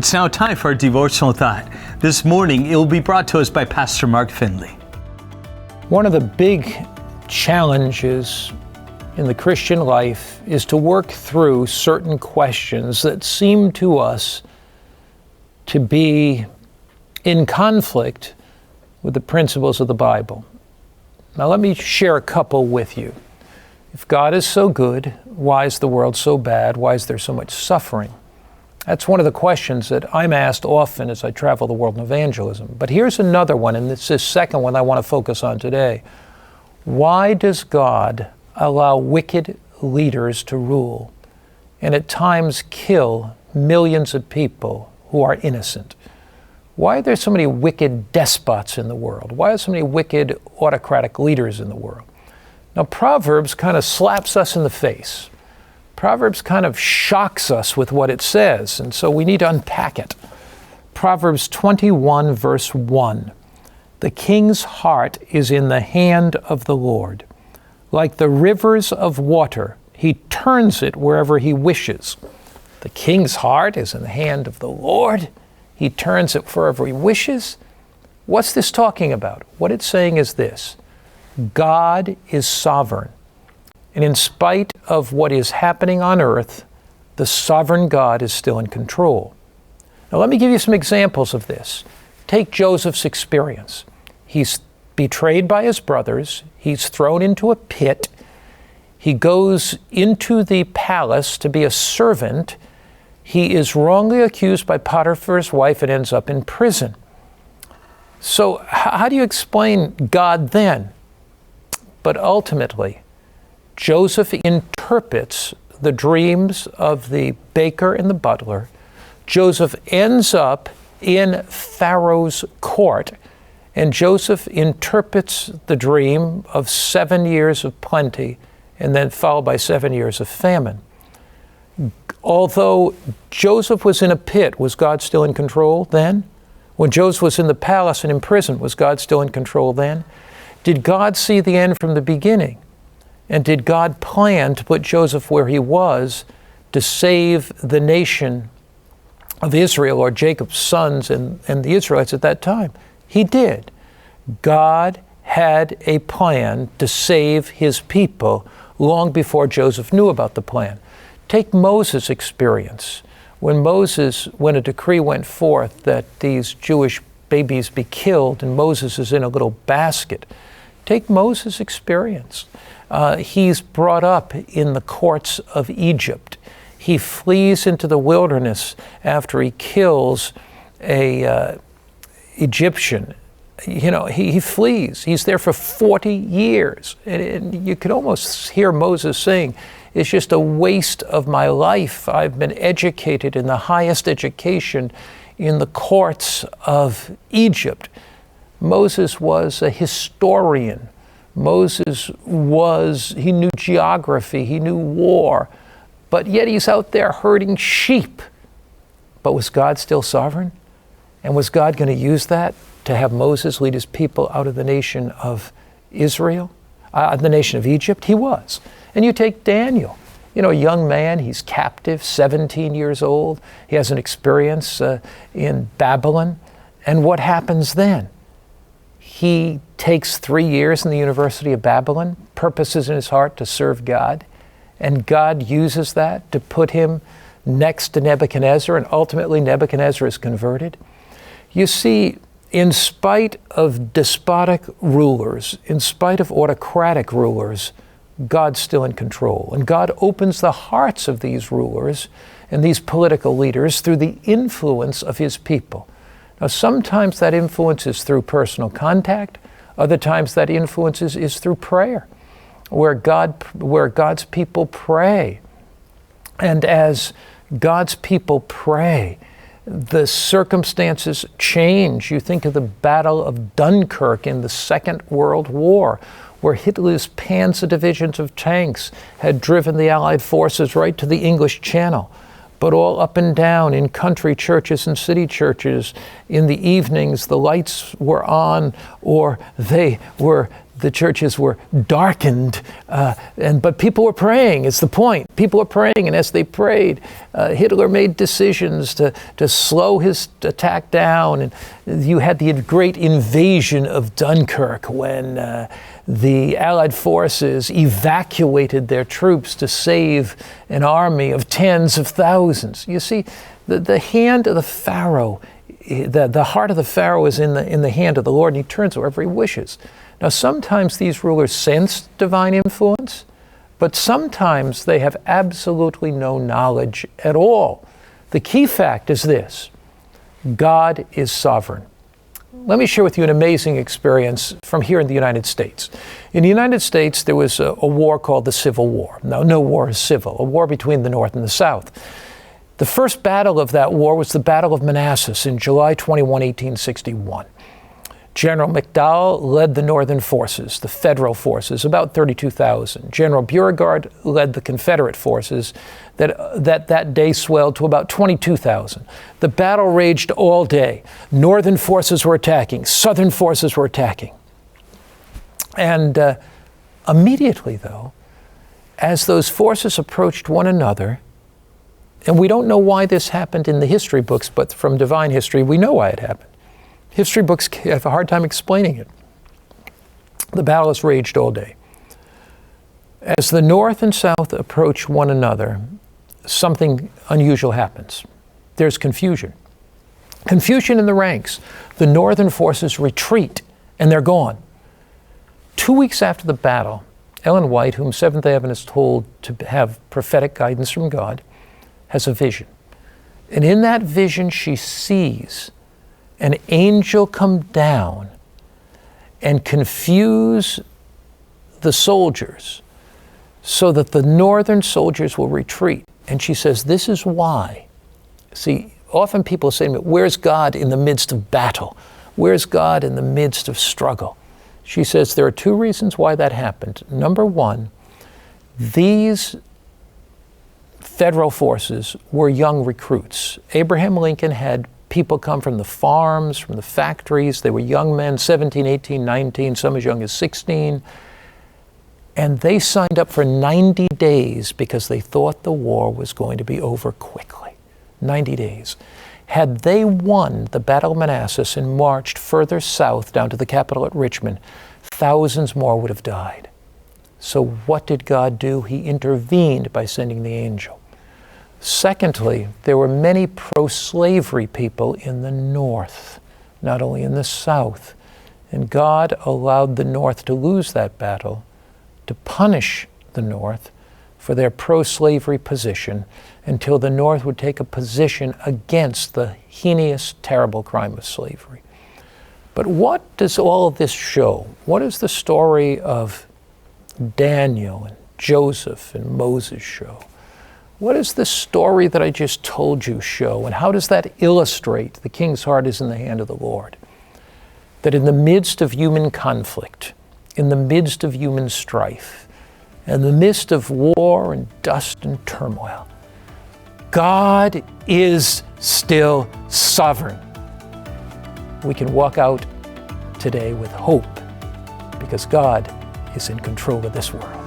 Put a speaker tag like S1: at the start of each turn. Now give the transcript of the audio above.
S1: It's now time for our devotional thought. This morning, it will be brought to us by Pastor Mark Finley.
S2: One of the big challenges in the Christian life is to work through certain questions that seem to us to be in conflict with the principles of the Bible. Now let me share a couple with you. If God is so good, why is the world so bad? Why is there so much suffering? That's one of the questions that I'm asked often as I travel the world in evangelism. But here's another one, and it's this second one I want to focus on today. Why does God allow wicked leaders to rule and at times kill millions of people who are innocent? Why are there so many wicked despots in the world? Why are so many wicked autocratic leaders in the world? Now, Proverbs kind of slaps us in the face. Proverbs kind of shocks us with what it says, and so we need to unpack it. Proverbs 21, verse 1. The king's heart is in the hand of the Lord. Like the rivers of water, he turns it wherever he wishes. The king's heart is in the hand of the Lord. He turns it wherever he wishes. What's this talking about? What it's saying is this: God is sovereign. And in spite of what is happening on earth, the sovereign God is still in control. Now let me give you some examples of this. Take Joseph's experience. He's betrayed by his brothers. He's thrown into a pit. He goes into the palace to be a servant. He is wrongly accused by Potiphar's wife and ends up in prison. So how do you explain God then? But ultimately, Joseph interprets the dreams of the baker and the butler. Joseph ends up in Pharaoh's court, and Joseph interprets the dream of 7 years of plenty and then followed by 7 years of famine. Although Joseph was in a pit, was God still in control then? When Joseph was in the palace and in prison, was God still in control then? Did God see the end from the beginning? And did God plan to put Joseph where he was to save the nation of Israel, or Jacob's sons and the Israelites at that time? He did. God had a plan to save his people long before Joseph knew about the plan. Take Moses' experience. When a decree went forth that these Jewish babies be killed and Moses is in a little basket. Take Moses' experience. He's brought up in the courts of Egypt. He flees into the wilderness after he kills a Egyptian. He flees. He's there for 40 years. And you could almost hear Moses saying, "It's just a waste of my life. I've been educated in the highest education in the courts of Egypt." Moses was a historian. He knew geography, he knew war, but yet he's out there herding sheep. But was God still sovereign? And was God going to use that to have Moses lead his people out of the nation of Israel, the nation of Egypt? He was. And you take Daniel, a young man, he's captive, 17 years old. He has an experience in Babylon. And what happens then? He takes 3 years in the University of Babylon, purposes in his heart to serve God, and God uses that to put him next to Nebuchadnezzar, and ultimately Nebuchadnezzar is converted. You see, in spite of despotic rulers, in spite of autocratic rulers, God's still in control. And God opens the hearts of these rulers and these political leaders through the influence of his people. Now, sometimes that influence is through personal contact. Other times that influence is through prayer, where God's people pray. And as God's people pray, the circumstances change. You think of the Battle of Dunkirk in the Second World War, where Hitler's Panzer divisions of tanks had driven the Allied forces right to the English Channel. But all up and down in country churches and city churches, in the evenings, the lights were on or they were the churches were darkened, but people were praying. It's the point. People were praying, and as they prayed, Hitler made decisions to slow his attack down. And you had the great invasion of Dunkirk when the Allied forces evacuated their troops to save an army of tens of thousands. You see, the hand of the Pharaoh, the heart of the Pharaoh is in the hand of the Lord, and he turns wherever he wishes. Now, sometimes these rulers sense divine influence, but sometimes they have absolutely no knowledge at all. The key fact is this: God is sovereign. Let me share with you an amazing experience from here in the United States. In the United States, there was a war called the Civil War. Now, no war is civil, a war between the North and the South. The first battle of that war was the Battle of Manassas in July 21, 1861. General McDowell led the Northern forces, the Federal forces, about 32,000. General Beauregard led the Confederate forces that day swelled to about 22,000. The battle raged all day. Northern forces were attacking. Southern forces were attacking. And immediately, though, as those forces approached one another, and we don't know why this happened in the history books, but from divine history, we know why it happened. History books have a hard time explaining it. The battle has raged all day. As the North and South approach one another, something unusual happens. There's confusion. Confusion in the ranks. The Northern forces retreat, and they're gone. 2 weeks after the battle, Ellen White, whom Seventh-day Adventists hold to have prophetic guidance from God, has a vision. And in that vision, she sees an angel come down and confuse the soldiers so that the Northern soldiers will retreat. And she says, this is why. See, often people say to me, where's God in the midst of battle? Where's God in the midst of struggle? She says there are two reasons why that happened. Number one, these Federal forces were young recruits. Abraham Lincoln had people come from the farms, from the factories. They were young men, 17, 18, 19, some as young as 16. And they signed up for 90 days because they thought the war was going to be over quickly. 90 days. Had they won the Battle of Manassas and marched further south down to the capital at Richmond, thousands more would have died. So what did God do? He intervened by sending the angel. Secondly, there were many pro-slavery people in the North, not only in the South. And God allowed the North to lose that battle to punish the North for their pro-slavery position until the North would take a position against the heinous, terrible crime of slavery. But what does all of this show? What is the story of Daniel and Joseph and Moses show? What does this story that I just told you show? And how does that illustrate the king's heart is in the hand of the Lord? That in the midst of human conflict, in the midst of human strife, in the midst of war and dust and turmoil, God is still sovereign. We can walk out today with hope because God is in control of this world.